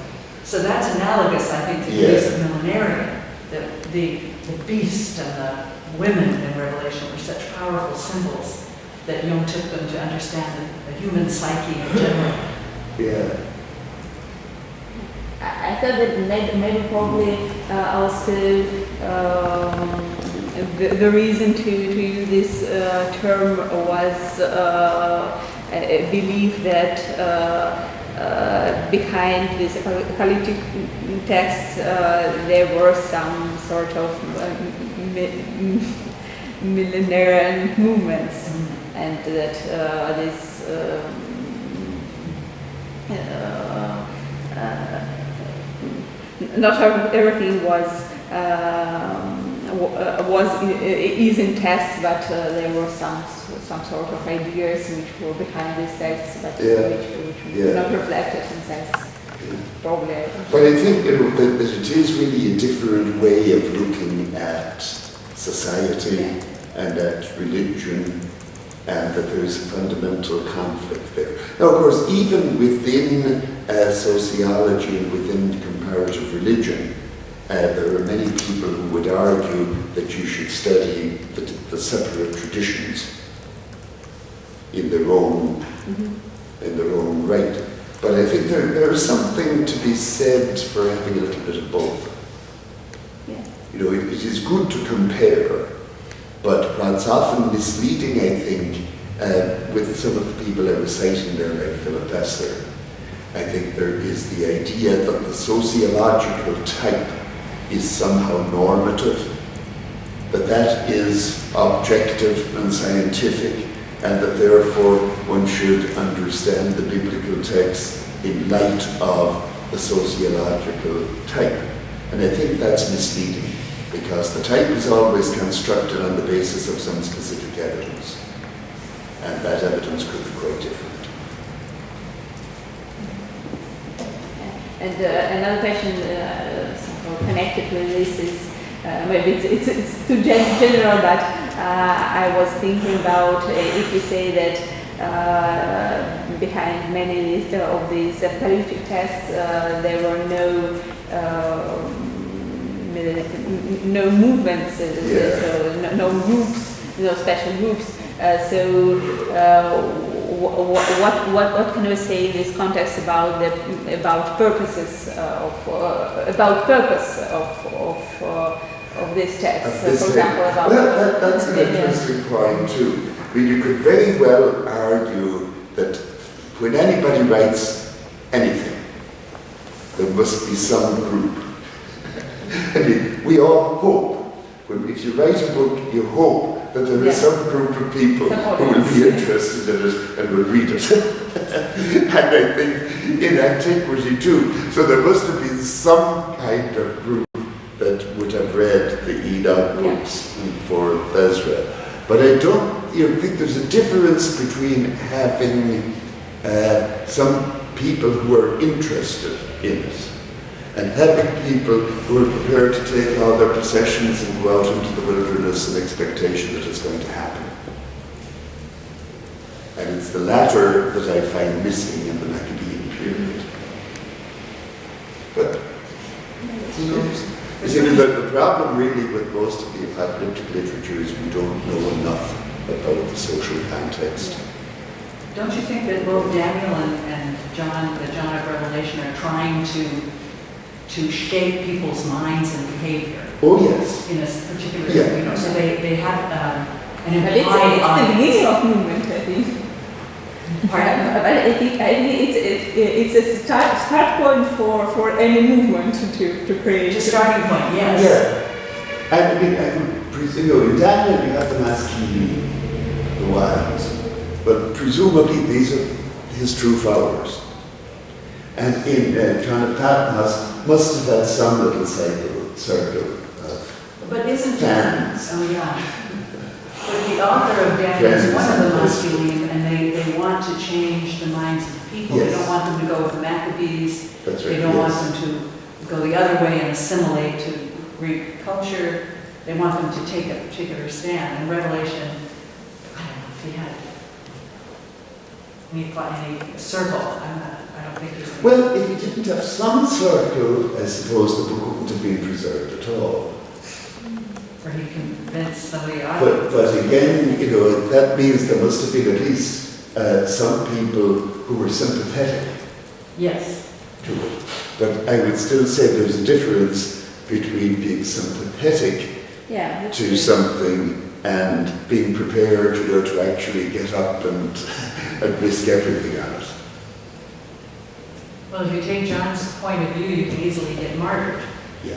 So that's analogous, I think, to the use of millenarian. The beast and the women in Revelation were such powerful symbols that Jung took them to understand the human psyche in general. Yeah. I thought that maybe probably also the reason to use this term was a belief that behind this apocalyptic texts there were some sort of millenarian movements, and that this not everything is in text, but there were some sort of ideas which were behind these texts, but which were not reflected in text. Probably. But I think, you know, that it is really a different way of looking at society and at religion, and that there is a fundamental conflict there. Now, of course, even within sociology and within comparative religion, there are many people who would argue that you should study the separate traditions in their own right. But I think there is something to be said for having a little bit of both. Yeah. You know, it is good to compare, but what's often misleading, I think, with some of the people I was citing there, like Philip Dessler, I think there is the idea that the sociological type is somehow normative, that is objective and scientific, and that therefore one should understand the biblical text in light of the sociological type. And I think that's misleading, because the type is always constructed on the basis of some specific evidence, and that evidence could be quite different. And another question connected with this is, maybe it's too general, but I was thinking about if you say that behind many of these apocalyptic texts there were no movements, no groups, no special groups. What can we say in this context about purposes of this text? For example, about that's an interesting point too. I mean, you could very well argue that when anybody writes anything, there must be some group. I mean, we all hope. If you write a book, you hope that there is some group of people who will be interested in it and will read it. And I think in antiquity too. So there must have been some kind of group that would have read the Enoch books for thousands But I don't think there's a difference between having some people who are interested in it and having people who are prepared to take all their possessions and go out into the wilderness in expectation that it's going to happen. And it's the latter that I find missing in the Maccabean period. But who knows? You see, the problem really with most of the apocalyptic literature is we don't know enough about the social context. Don't you think that both Daniel and John, the John of Revelation, are trying to shape people's minds and behavior Oh yes. in a particular, Yeah. so they have an But implied it's the beginning of movement, I think. Pardon? But I think it's a start point for any movement to create. Just starting point, yes. Yeah. I mean, I would presume, in Daniel you have the masculine, the wilds, but presumably these are his true followers. And in John of Patmos must have had some little circle of But isn't fans. Oh, yeah. But the author of Daniel is one of the masculine, and they want to change the minds of the people. They Yes. don't want them to go with the Maccabees. That's right, They don't want yes. them to go the other way and assimilate to Greek culture. They want them to take a particular stand. In Revelation, I don't know if he had any circle. I don't think there's any. Well, if he didn't have some circle, I suppose the book wouldn't have been preserved at all. Or he convinced somebody But again, that means there must have been at least some people who were sympathetic Yes. to it. But I would still say there's a difference between being sympathetic Yeah. to something and being prepared, to actually get up and risk everything on it. Well, if you take John's point of view, you can easily get martyred. Yeah.